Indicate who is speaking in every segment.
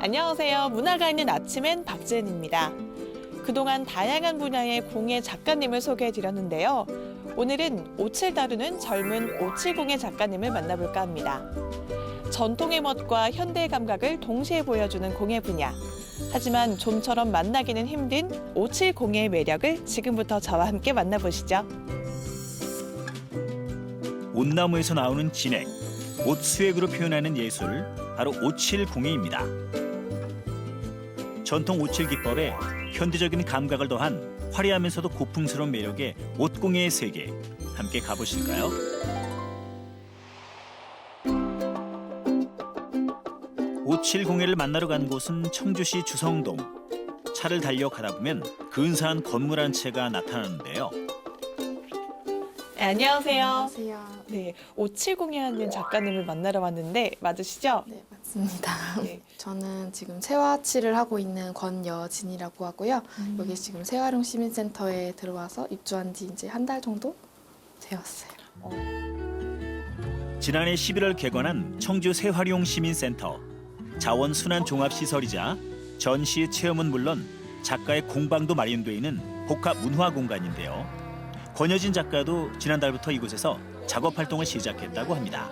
Speaker 1: 안녕하세요. 문화가 있는 아침엔 박지은입니다. 그동안 다양한 분야의 공예 작가님을 소개해드렸는데요. 오늘은 옷을 다루는 젊은 570의 작가님을 만나볼까 합니다. 전통의 멋과 현대의 감각을 동시에 보여주는 공예 분야. 하지만 좀처럼 만나기는 힘든 570의 매력을 지금부터 저와 함께 만나보시죠.
Speaker 2: 옷나무에서 나오는 진액, 옷 수액으로 표현하는 예술, 바로 570입니다. 전통 57 기법에 현대적인 감각을 더한 화려하면서도 고풍스러운 매력의 옷공예의 세계, 함께 가보실까요? 오7공예를 만나러 간 곳은 청주시 주성동. 차를 달려 가다 보면 근사한 건물 한 채가 나타나는데요.
Speaker 1: 네, 안녕하세요.
Speaker 3: 안녕하세요.
Speaker 1: 네, 570에 하는 작가님을 만나러 왔는데 맞으시죠?
Speaker 3: 네, 맞습니다.
Speaker 1: 네.
Speaker 3: 저는 지금 세화칠을 하고 있는 권여진이라고 하고요. 여기 지금 세화룡 시민센터에 들어와서 입주한 지 이제 한 달 정도 되었어요.
Speaker 2: 지난해 11월 개관한 청주 새활용 시민센터. 자원 순환 종합 시설이자 전시 체험은 물론 작가의 공방도 마련돼 있는 복합 문화 공간인데요. 권여진 작가도 지난달부터 이곳에서 작업 활동을 시작했다고 합니다.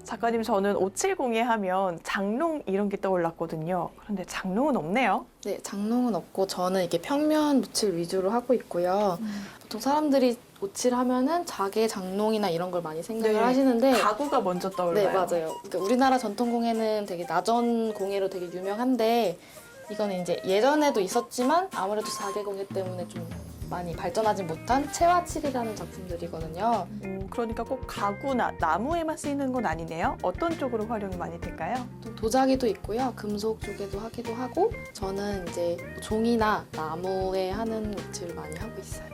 Speaker 1: 작가님, 저는 570에 하면 장롱 이런 게 떠올랐거든요. 그런데 장롱은 없네요.
Speaker 3: 네, 장롱은 없고 저는 이게 평면 무칠 위주로 하고 있고요. 보통 사람들이 무칠 하면은 자개 장롱이나 이런 걸 많이 생각을 하시는데
Speaker 1: 가구가 먼저 떠올라요.
Speaker 3: 네, 맞아요. 그러니까 우리나라 전통 공예는 되게 나전 공예로 되게 유명한데 이거는 이제 예전에도 있었지만 아무래도 자개 공예 때문에 좀 많이 발전하지 못한 채화칠이라는 작품들이거든요.
Speaker 1: 그러니까 꼭 가구나 나무에만 쓰이는 건 아니네요. 어떤 쪽으로 활용이 많이 될까요?
Speaker 3: 또 도자기도 있고요. 금속 쪽에도 하기도 하고 저는 이제 종이나 나무에 하는 무칠을 많이 하고 있어요.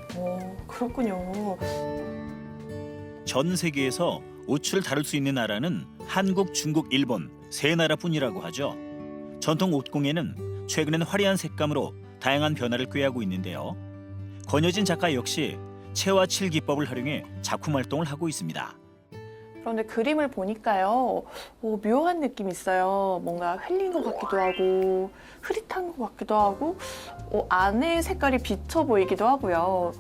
Speaker 1: 그렇군요.
Speaker 2: 전 세계에서 옷을 다룰 수 있는 나라는 한국, 중국, 일본 세 나라뿐이라고 하죠. 전통 옷공예는 최근엔 화려한 색감으로 다양한 변화를 꾀하고 있는데요. 권여진 작가 역시 채화칠 기법을 활용해 작품 활동을 하고 있습니다.
Speaker 1: 그런데 그림을 보니까요, 묘한 느낌이 있어요. 뭔가 흘린 것 같기도 하고 흐릿한 것 같기도 하고 안에 색깔이 비쳐 보이기도 하고요.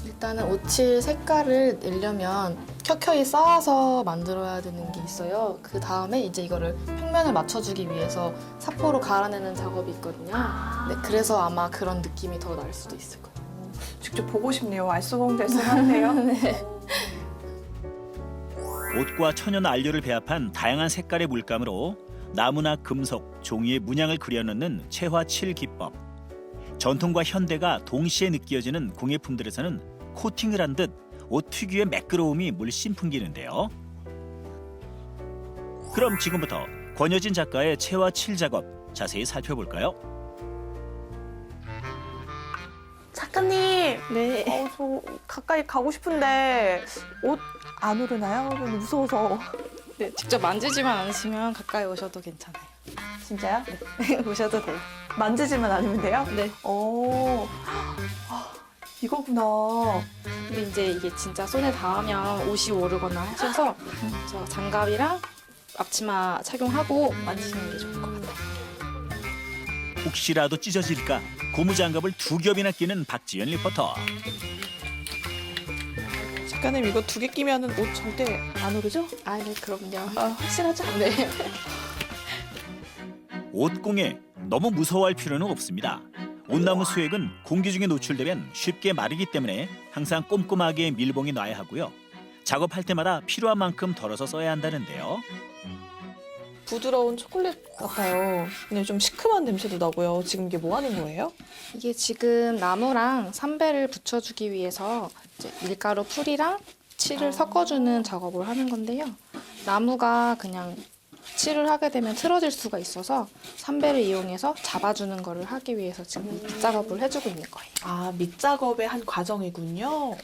Speaker 3: 일단은 오칠 색깔을 내려면 켜켜이 쌓아서 만들어야 되는 게 있어요. 그 다음에 이제 이거를 평면을 맞춰주기 위해서 사포로 갈아내는 작업이 있거든요. 네, 그래서 아마 그런 느낌이 더 날 수도 있을 거예요.
Speaker 1: 직접 보고 싶네요. 알쏭달쏭하네요.
Speaker 3: 네.
Speaker 2: 옷과 천연 안료를 배합한 다양한 색깔의 물감으로 나무나 금속, 종이의 문양을 그려넣는 채화칠 기법. 전통과 현대가 동시에 느껴지는 공예품들에서는 코팅을 한 듯 옷 특유의 매끄러움이 물씬 풍기는데요. 그럼 지금부터 권여진 작가의 채화칠 작업 자세히 살펴볼까요?
Speaker 1: 작가님!
Speaker 3: 네.
Speaker 1: 저 가까이 가고 싶은데 옷 안 오르나요? 너무 무서워서.
Speaker 3: 네, 직접 만지지만 않으시면 가까이 오셔도 괜찮아요.
Speaker 1: 진짜요?
Speaker 3: 네, 오셔도 돼요.
Speaker 1: 만지지만 않으면 돼요?
Speaker 3: 네.
Speaker 1: 이거구나.
Speaker 3: 근데 이제 이게 진짜 손에 닿으면 옷이 오르거나 하셔서 저 장갑이랑 앞치마 착용하고 만지시는 게 좋을 것 같아요.
Speaker 2: 혹시라도 찢어질까 고무장갑을 2겹이나 끼는 박지연 리포터.
Speaker 1: 작가님, 이거 2개 끼면 옷 절대 안 오르죠?
Speaker 3: 아, 네, 그럼요.
Speaker 1: 확실하죠?
Speaker 3: 네.
Speaker 2: 옷공예 너무 무서워할 필요는 없습니다. 옷나무 수액은 공기 중에 노출되면 쉽게 마르기 때문에 항상 꼼꼼하게 밀봉해 놔야 하고요. 작업할 때마다 필요한 만큼 덜어서 써야 한다는데요.
Speaker 1: 부드러운 초콜릿 같아요. 근데 좀 시큼한 냄새도 나고요. 지금 이게 뭐 하는 거예요?
Speaker 3: 이게 지금 나무랑 삼배를 붙여주기 위해서 이제 밀가루 풀이랑 칠을 섞어주는 작업을 하는 건데요. 나무가 그냥 칠을 하게 되면 틀어질 수가 있어서 삼배를 이용해서 잡아주는 거를 하기 위해서 지금 밑작업을 해주고 있는 거예요.
Speaker 1: 밑작업의 한 과정이군요.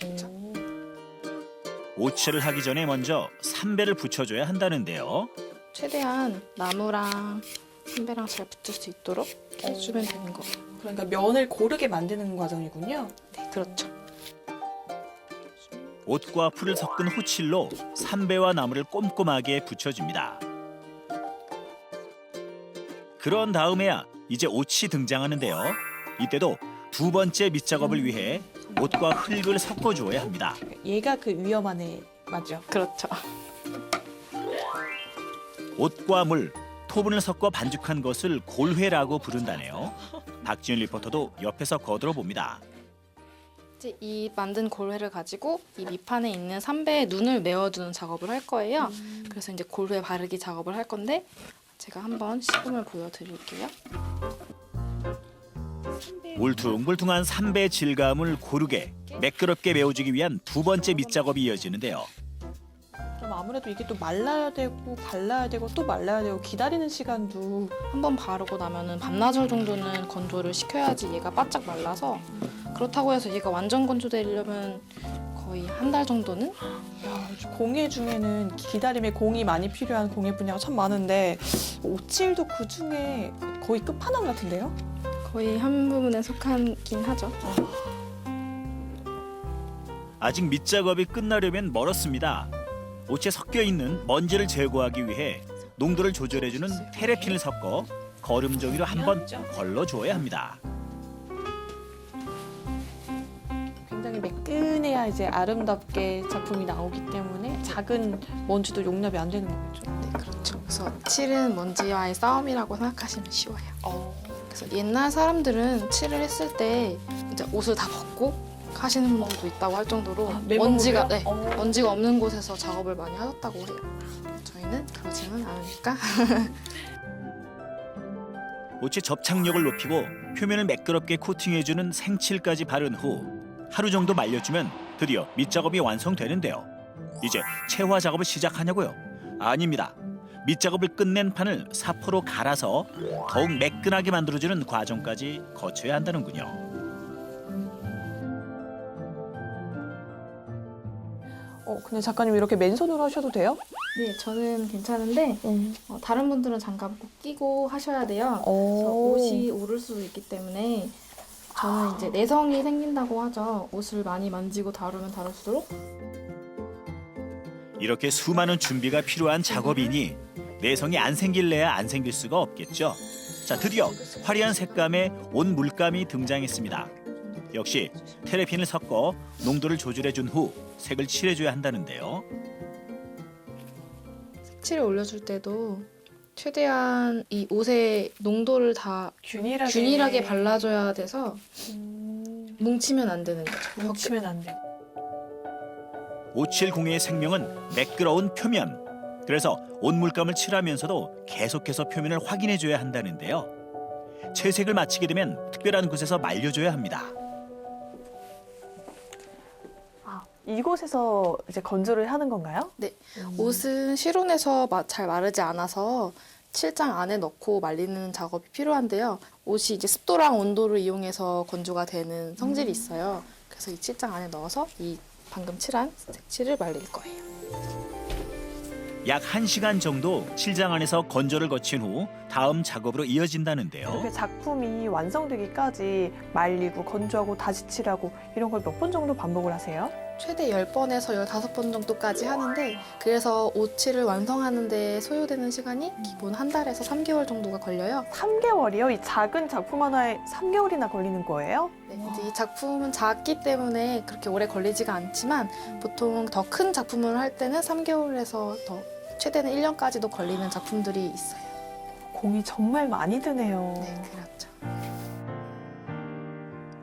Speaker 2: 오칠을 하기 전에 먼저 삼배를 붙여줘야 한다는데요.
Speaker 3: 최대한 나무랑 삼배랑 잘 붙을 수 있도록 이렇게 해주면 되는 거예요.
Speaker 1: 그러니까 면을 고르게 만드는 과정이군요.
Speaker 3: 네, 그렇죠.
Speaker 2: 옷과 풀을 섞은 호칠로 삼배와 나무를 꼼꼼하게 붙여줍니다. 그런 다음에야 이제 옷이 등장하는데요. 이때도 두 번째 밑작업을 위해 옷과 흙을 섞어주어야 합니다.
Speaker 1: 얘가 그 위험한 애 맞죠?
Speaker 3: 그렇죠.
Speaker 2: 옷과 물, 토분을 섞어 반죽한 것을 골회라고 부른다네요. 박지윤 리포터도 옆에서 거들어 봅니다.
Speaker 3: 이제 이 만든 골회를 가지고 이 밑판에 있는 삼배의 눈을 메워주는 작업을 할 거예요. 그래서 이제 골회 바르기 작업을 할 건데 제가 한번 시범을 보여드릴게요.
Speaker 2: 울퉁불퉁한 삼배 질감을 고르게 매끄럽게 메워주기 위한 두 번째 밑작업이 이어지는데요.
Speaker 1: 그럼 아무래도 이게 또 말라야 되고 발라야 되고 또 말라야 되고 기다리는 시간도
Speaker 3: 한번 바르고 나면은 반나절 정도는 건조를 시켜야지 얘가 바짝 말라서 그렇다고 해서 얘가 완전 건조되려면 거의 한 달 정도는?
Speaker 1: 야, 공예 중에는 기다림에 공이 많이 필요한 공예 분야가 참 많은데 오칠도 그 중에 거의 끝판왕 같은데요?
Speaker 3: 거의 한 부분에 속하긴 하죠.
Speaker 2: 아직 밑작업이 끝나려면 멀었습니다. 옷에 섞여 있는 먼지를 제거하기 위해 농도를 조절해주는 테레핀을 섞어 거름 종이로 한번 걸러주어야 합니다.
Speaker 1: 굉장히 매끈해야 이제 아름답게 작품이 나오기 때문에 작은 먼지도 용납이 안 되는 거겠죠.
Speaker 3: 네, 그렇죠. 그래서 칠은 먼지와의 싸움이라고 생각하시면 쉬워요. 그래서 옛날 사람들은 칠을 했을 때 이제 옷을 다 벗고 하시는 분들도 있다고 할 정도로 먼지가 먼지가 없는 곳에서 작업을 많이 하셨다고 해요. 저희는 그러지는 않으니까.
Speaker 2: 옷의 접착력을 높이고 표면을 매끄럽게 코팅해주는 생칠까지 바른 후 하루 정도 말려주면 드디어 밑작업이 완성되는데요. 이제 채화 작업을 시작하냐고요? 아닙니다. 밑작업을 끝낸 판을 사포로 갈아서 더욱 매끈하게 만들어주는 과정까지 거쳐야 한다는군요.
Speaker 1: 근데 작가님 이렇게 맨손으로 하셔도 돼요?
Speaker 3: 네, 저는 괜찮은데 다른 분들은 장갑 꼭 끼고 하셔야 돼요. 그래서
Speaker 1: 오.
Speaker 3: 옷이 오를 수도 있기 때문에 저는 이제 내성이 생긴다고 하죠. 옷을 많이 만지고 다루면 다룰수록.
Speaker 2: 이렇게 수많은 준비가 필요한 작업이니 내성이 안 생길래야 안 생길 수가 없겠죠. 자, 드디어 화려한 색감의 옷 물감이 등장했습니다. 역시 테레핀을 섞어 농도를 조절해준 후 색을 칠해줘야 한다는데요.
Speaker 3: 색칠을 올려줄 때도 최대한 이 옷의 농도를 다 균일하게 발라줘야 돼서 뭉치면 안 되는 거죠.
Speaker 1: 뭉치면 안 돼.
Speaker 2: 오칠공예의 생명은 매끄러운 표면. 그래서 옷 물감을 칠하면서도 계속해서 표면을 확인해줘야 한다는데요. 채색을 마치게 되면 특별한 곳에서 말려줘야 합니다.
Speaker 1: 이곳에서 이제 건조를 하는 건가요?
Speaker 3: 네, 옷은 실온에서 잘 마르지 않아서 칠장 안에 넣고 말리는 작업이 필요한데요. 옷이 이제 습도랑 온도를 이용해서 건조가 되는 성질이 있어요. 그래서 이 칠장 안에 넣어서 이 방금 칠한 색칠을 말릴 거예요.
Speaker 2: 약 1시간 정도 칠장 안에서 건조를 거친 후 다음 작업으로 이어진다는데요.
Speaker 1: 이렇게 작품이 완성되기까지 말리고 건조하고 다시 칠하고 이런 걸 몇 번 정도 반복을 하세요?
Speaker 3: 최대 10번에서 15번 정도까지 하는데 그래서 옷칠을 완성하는 데 소요되는 시간이 기본 한 달에서 3개월 정도가 걸려요.
Speaker 1: 3개월이요? 이 작은 작품 하나에 3개월이나 걸리는 거예요?
Speaker 3: 네, 이제 이 작품은 작기 때문에 그렇게 오래 걸리지가 않지만 보통 더 큰 작품을 할 때는 3개월에서 더 최대는 1년까지도 걸리는 작품들이 있어요.
Speaker 1: 공이 정말 많이 드네요.
Speaker 3: 네, 그렇죠.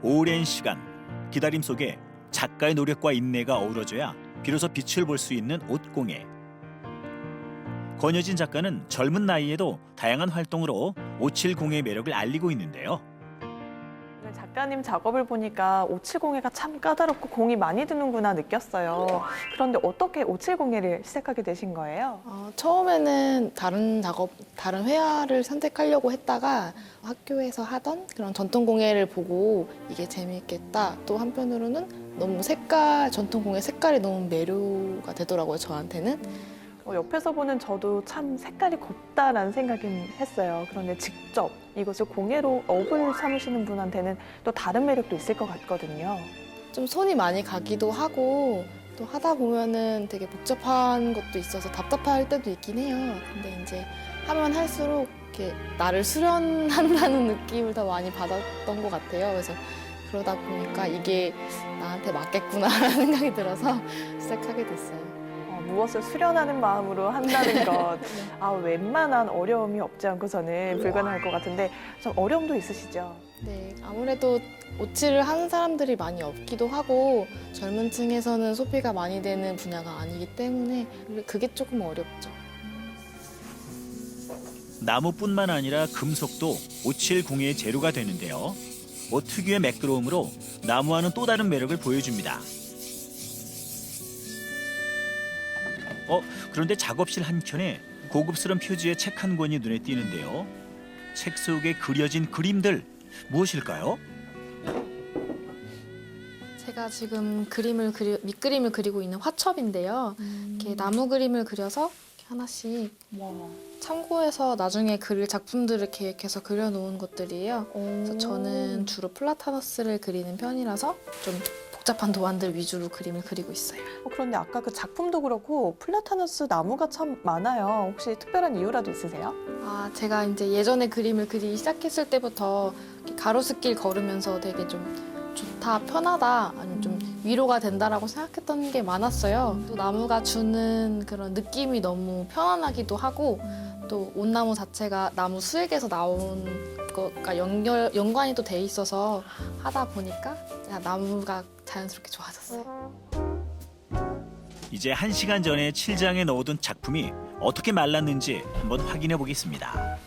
Speaker 2: 오랜 시간 기다림 속에 작가의 노력과 인내가 어우러져야 비로소 빛을 볼 수 있는 옷공예. 권여진 작가는 젊은 나이에도 다양한 활동으로 오칠공예의 매력을 알리고 있는데요.
Speaker 1: 오늘 작가님 작업을 보니까 오칠공예가 참 까다롭고 공이 많이 드는구나 느꼈어요. 그런데 어떻게 오칠공예를 시작하게 되신 거예요?
Speaker 3: 처음에는 다른 회화를 선택하려고 했다가 학교에서 하던 그런 전통공예를 보고 이게 재미있겠다. 또 한편으로는 너무 전통공예 색깔이 너무 매료가 되더라고요, 저한테는.
Speaker 1: 옆에서 보는 저도 참 색깔이 곱다라는 생각은 했어요. 그런데 직접 이것을 공예로 업을 삼으시는 분한테는 또 다른 매력도 있을 것 같거든요.
Speaker 3: 좀 손이 많이 가기도 하고 또 하다 보면은 되게 복잡한 것도 있어서 답답할 때도 있긴 해요. 근데 이제 하면 할수록 이렇게 나를 수련한다는 느낌을 더 많이 받았던 것 같아요. 그래서 그러다 보니까 이게 나한테 맞겠구나라는 생각이 들어서 시작하게 됐어요.
Speaker 1: 무엇을 수련하는 마음으로 한다는 것. 웬만한 어려움이 없지 않고서는 불가능할 것 같은데 좀 어려움도 있으시죠?
Speaker 3: 네, 아무래도 오칠을 하는 사람들이 많이 없기도 하고 젊은 층에서는 소비가 많이 되는 분야가 아니기 때문에 그게 조금 어렵죠.
Speaker 2: 나무뿐만 아니라 금속도 오칠 공예의 재료가 되는데요. 특유의 매끄러움으로 나무와는 또 다른 매력을 보여줍니다. 그런데 작업실 한켠에 고급스러운 표지의 책 한 권이 눈에 띄는데요. 책 속에 그려진 그림들 무엇일까요?
Speaker 3: 제가 지금 밑그림을 그리고 있는 화첩인데요. 이렇게 나무 그림을 그려서 이렇게 하나씩 참고해서 나중에 그릴 작품들을 계획해서 그려놓은 것들이에요. 그래서 저는 주로 플라타너스를 그리는 편이라서 좀 복잡한 도안들 위주로 그림을 그리고 있어요.
Speaker 1: 그런데 아까 그 작품도 그렇고 플라타너스 나무가 참 많아요. 혹시 특별한 이유라도 있으세요?
Speaker 3: 제가 이제 예전에 그림을 그리기 시작했을 때부터 이렇게 가로수길 걸으면서 되게 좀 좋다, 편하다, 아니면 좀 위로가 된다라고 생각했던 게 많았어요. 또 나무가 주는 그런 느낌이 너무 편안하기도 하고 또 온나무 자체가 나무 수액에서 나온 것과 연관이 또 돼 있어서 하다 보니까 나무가 자연스럽게 좋아졌어요.
Speaker 2: 이제 1시간 전에 칠장에 넣어둔 작품이 어떻게 말랐는지 한번 확인해 보겠습니다.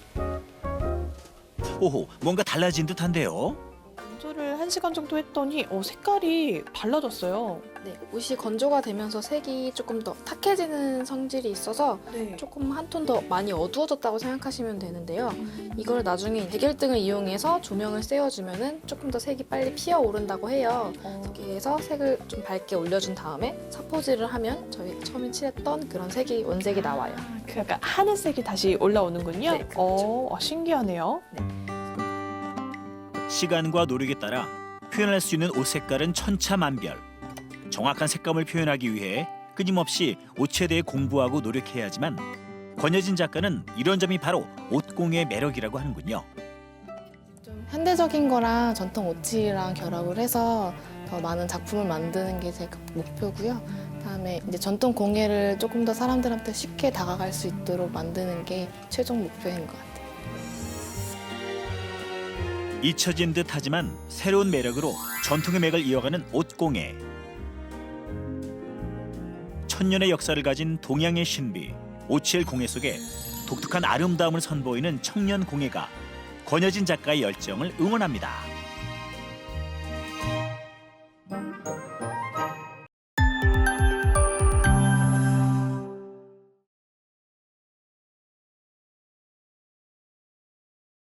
Speaker 2: 오호, 뭔가 달라진 듯한데요.
Speaker 1: 건조를 1시간 정도 했더니 색깔이 달라졌어요.
Speaker 3: 네, 옷이 건조가 되면서 색이 조금 더 탁해지는 성질이 있어서
Speaker 1: 네.
Speaker 3: 조금 한 톤 더 많이 어두워졌다고 생각하시면 되는데요. 이걸 나중에 백열등을 이용해서 조명을 쐬어주면은 조금 더 색이 빨리 피어오른다고 해요. 이렇게 해서 색을 좀 밝게 올려준 다음에 사포질을 하면 저희 처음에 칠했던 그런 색이 원색이 나와요.
Speaker 1: 약간 하늘색이 다시 올라오는군요.
Speaker 3: 네, 그렇죠.
Speaker 1: 신기하네요.
Speaker 2: 시간과 노력에 따라 표현할 수 있는 옷 색깔은 천차만별. 정확한 색감을 표현하기 위해 끊임없이 옷에 대해 공부하고 노력해야 하지만 권여진 작가는 이런 점이 바로 옷공예의 매력이라고 하는군요.
Speaker 3: 좀 현대적인 거랑 전통 오칠이랑 결합을 해서 더 많은 작품을 만드는 게 제 목표고요. 그다음에 이제 전통 공예를 조금 더 사람들한테 쉽게 다가갈 수 있도록 만드는 게 최종 목표인 것 같아요.
Speaker 2: 잊혀진 듯하지만 새로운 매력으로 전통의 맥을 이어가는 옷공예. 천년의 역사를 가진 동양의 신비 오칠 공예 속에 독특한 아름다움을 선보이는 청년 공예가 권여진 작가의 열정을 응원합니다.